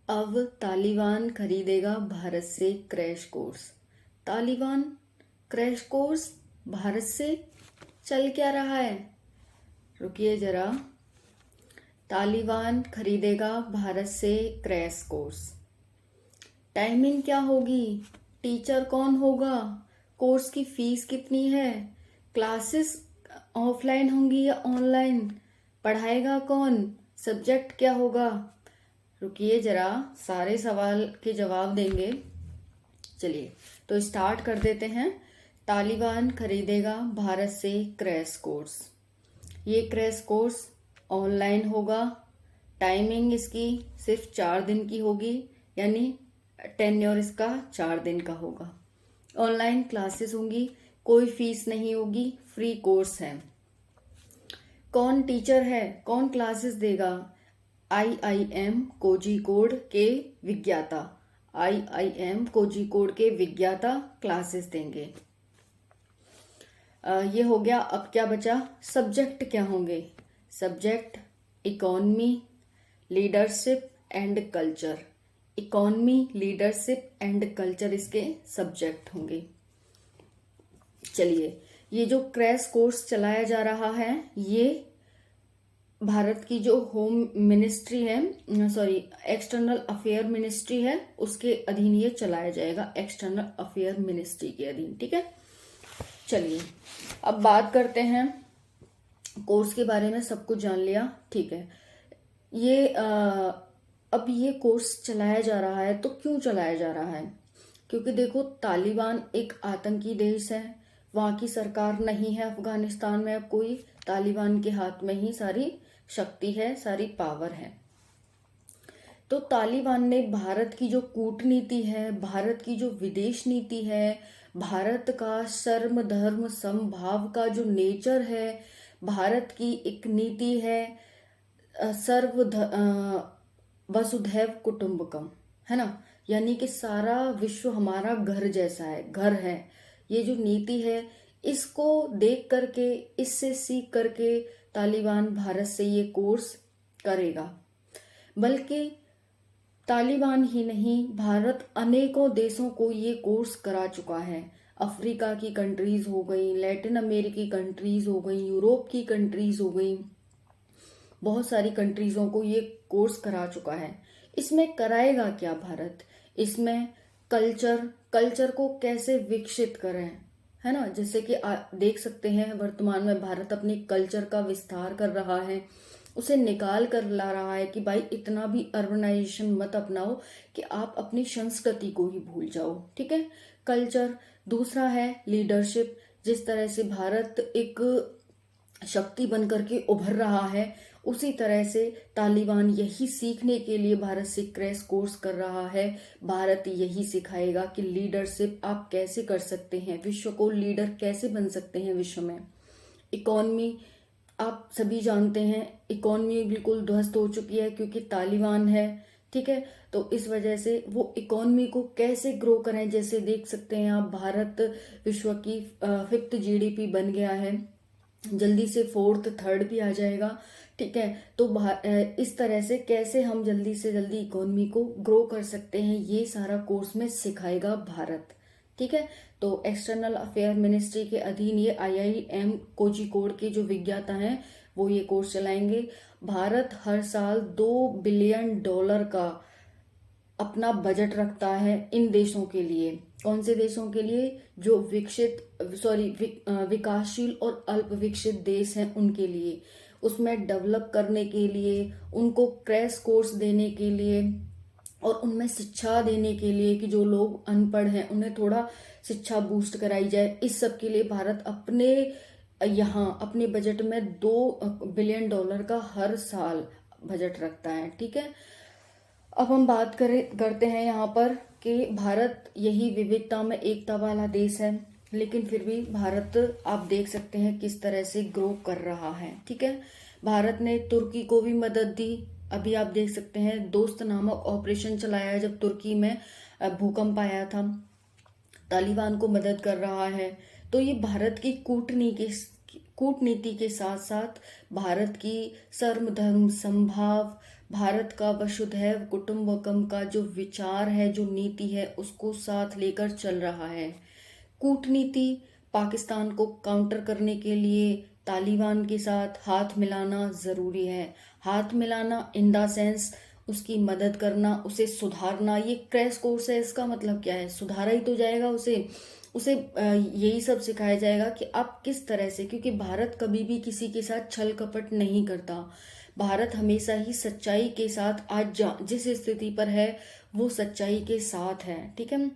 अब तालिबान खरीदेगा भारत से crash course. Taliban crash course Bharat से चल क्या रहा है? रुकिए जरा। तालिबान खरीदेगा भारत से क्रैश कोर्स। टाइमिंग क्या होगी? टीचर कौन होगा? कोर्स की फीस कितनी है? क्लासेस ऑफलाइन होंगी या ऑनलाइन? पढ़ाएगा कौन? सब्जेक्ट क्या होगा? रुकिए जरा, सारे सवाल के जवाब देंगे। चलिए तो स्टार्ट कर देते हैं। तालिबान खरीदेगा भारत से क्रैश कोर्स। ये क्रैश कोर्स ऑनलाइन होगा। टाइमिंग इसकी सिर्फ 4 दिन की होगी, यानी टेन्योर इसका 4 दिन का होगा। ऑनलाइन क्लासेस होंगी, कोई फीस नहीं होगी, फ्री कोर्स है। कौन टीचर है, कौन क्लासेस देगा? IIM कोझिकोड के विज्ञाता, IIM कोझिकोड के विज्ञाता क्लासेस देंगे। ये हो गया। अब क्या बचा? सब्जेक्ट क्या होंगे? Subject economy, leadership and culture. Economy, leadership and culture इसके सब्जेक्ट होंगे। चलिए, ये जो क्रैश कोर्स चलाया जा रहा है, ये भारत की जो होम मिनिस्ट्री है, एक्सटर्नल अफेयर मिनिस्ट्री है, उसके अधीन ये चलाया जाएगा। एक्सटर्नल अफेयर मिनिस्ट्री के अधीन। ठीक है, चलिए अब बात करते हैं। कोर्स के बारे में सब कुछ जान लिया, ठीक है। ये अब ये कोर्स चलाया जा रहा है तो क्यों चलाया जा रहा है? क्योंकि देखो, तालिबान एक आतंकी देश है। वहां की सरकार नहीं है अफगानिस्तान में अब कोई। तालिबान के हाथ में ही सारी शक्ति है, सारी पावर है। तो तालिबान ने भारत की जो कूटनीति है, भारत की जो विदेश नीति है, भारत का सर्व धर्म समभाव का जो नेचर है, भारत की एक नीति है वसुधैव कुटुंबकम, है ना, यानी कि सारा विश्व हमारा घर जैसा है, घर है। ये जो नीति है, इसको देख करके, इससे सीख करके तालिबान भारत से ये कोर्स करेगा। बल्कि तालिबान ही नहीं, भारत अनेकों देशों को ये कोर्स करा चुका है। अफ्रीका की कंट्रीज हो गई, लैटिन अमेरिकी कंट्रीज हो गई, यूरोप की कंट्रीज हो गई, बहुत सारी कंट्रीजों को ये कोर्स करा चुका है। इसमें कराएगा क्या भारत? इसमें कल्चर को कैसे विकसित करें, है ना। जैसे कि देख सकते हैं वर्तमान में भारत अपने कल्चर का विस्तार कर रहा है, उसे निकाल कर ला रहा है कि भाई इतना भी अर्बनाइजेशन मत अपनाओ कि आप अपनी संस्कृति को ही भूल जाओ। ठीक है, कल्चर। दूसरा है लीडरशिप। जिस तरह से भारत एक शक्ति बनकर के उभर रहा है, उसी तरह से तालिबान यही सीखने के लिए भारत से क्रैश कोर्स कर रहा है। भारत यही सिखाएगा कि लीडरशिप आप कैसे कर सकते हैं, विश्व को लीडर कैसे बन सकते हैं विश्व में। इकोनॉमी, आप सभी जानते हैं इकोनॉमी बिल्कुल ध्वस्त हो चुकी है क्योंकि तालिबान है। ठीक है, तो इस वजह से वो इकोनॉमी को कैसे ग्रो करें। जैसे देख सकते हैं आप, भारत विश्व की 5th GDP बन गया है, जल्दी से 4th 3rd भी आ जाएगा। ठीक है, तो इस तरह से कैसे हम जल्दी से जल्दी इकोनॉमी को ग्रो कर सकते हैं, ये सारा कोर्स में सिखाएगा भारत। ठीक है, तो एक्सटर्नल अफेयर मिनिस्ट्री के अधीन ये IIM कोझिकोड के जो विज्ञाता हैं वो ये कोर्स चलाएंगे। भारत हर साल $2 बिलियन का अपना बजट रखता है इन देशों के लिए। कौन से देशों के लिए? जो विकासशील और अल्प विकसित देश हैं उनके लिए, उसमें डेवलप करने के लिए, उनको क्रैश कोर्स देने के लिए और उनमें शिक्षा देने के लिए कि जो लोग अनपढ़ हैं उन्हें थोड़ा शिक्षा बूस्ट कराई जाए। इस सब के लिए भारत अपने बजट में $2 बिलियन का हर साल बजट रखता है। ठीक है, अब हम बात करते हैं यहाँ पर कि भारत यही विविधता में एकता वाला देश है, लेकिन फिर भी भारत आप देख सकते हैं किस तरह से ग्रो कर रहा है। ठीक है, भारत ने तुर्की को भी मदद दी। अभी आप देख सकते हैं दोस्त नामक ऑपरेशन चलाया जब तुर्की में भूकंप आया था, तालिबान को मदद कर रहा है। तो ये भारत की कूटनीति के साथ साथ भारत की सर्वधर्म समभाव, भारत का वसुधैव कुटुंबकम का जो विचार है, जो नीति है, उसको साथ लेकर चल रहा है। कूटनीति, पाकिस्तान को काउंटर करने के लिए तालिबान के साथ हाथ मिलाना ज़रूरी है। हाथ मिलाना इन द सेंस उसकी मदद करना, उसे सुधारना। ये क्रैश कोर्स है, इसका मतलब क्या है? सुधारा ही तो जाएगा उसे। उसे यही सब सिखाया जाएगा कि आप किस तरह से, क्योंकि भारत कभी भी किसी के साथ छल कपट नहीं करता। भारत हमेशा ही सच्चाई के साथ, आज जिस स्थिति पर है वो सच्चाई के साथ है, ठीक है,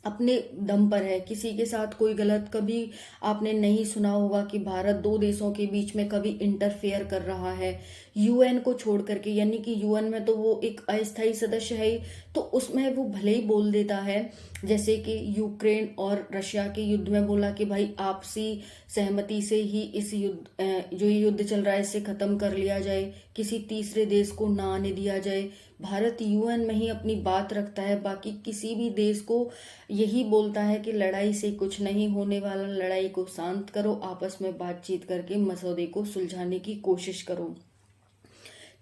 अपने दम पर है। किसी के साथ कोई गलत, कभी आपने नहीं सुना होगा कि भारत दो देशों के बीच में कभी इंटरफेयर कर रहा है यूएन को छोड़ करके, यानी कि यूएन में तो वो एक अस्थायी सदस्य है ही, तो उसमें वो भले ही बोल देता है, जैसे कि यूक्रेन और रशिया के युद्ध में बोला कि भाई आपसी सहमति से ही इस युद्ध, जो ये युद्ध चल रहा है, इसे खत्म कर लिया जाए, किसी तीसरे देश को ना आने दिया जाए। भारत यूएन में ही अपनी बात रखता है, बाकी किसी भी देश को यही बोलता है कि लड़ाई से कुछ नहीं होने वाला, लड़ाई को शांत करो, आपस में बातचीत करके मसौदे को सुलझाने की कोशिश करो,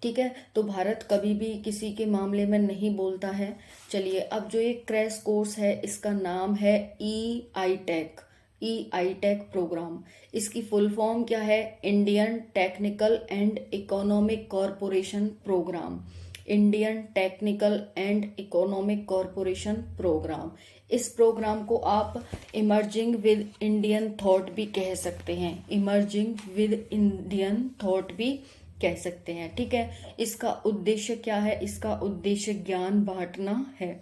ठीक है। तो भारत कभी भी किसी के मामले में नहीं बोलता है। चलिए, अब जो ये क्रैश कोर्स है, इसका नाम है ई आई टेक प्रोग्राम। इसकी फुल फॉर्म क्या है? Indian technical and economic corporation program. Indian technical and economic corporation program. इस प्रोग्राम को आप इमर्जिंग विद इंडियन थॉट भी कह सकते हैं। इमर्जिंग विद इंडियन थॉट भी कह सकते हैं, ठीक है। इसका उद्देश्य क्या है? इसका उद्देश्य ज्ञान बांटना है,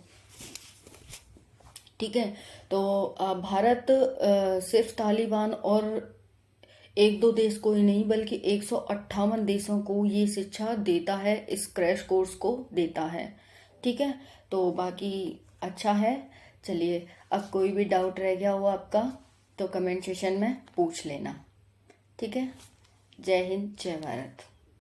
ठीक है। तो भारत सिर्फ तालिबान और एक दो देश को ही नहीं, बल्कि 158 देशों को ये शिक्षा देता है, इस क्रैश कोर्स को देता है, ठीक है। तो बाकी अच्छा है। चलिए, अब कोई भी डाउट रह गया हो आपका तो कमेंट सेशन में पूछ लेना, ठीक है। जय हिंद, जय भारत।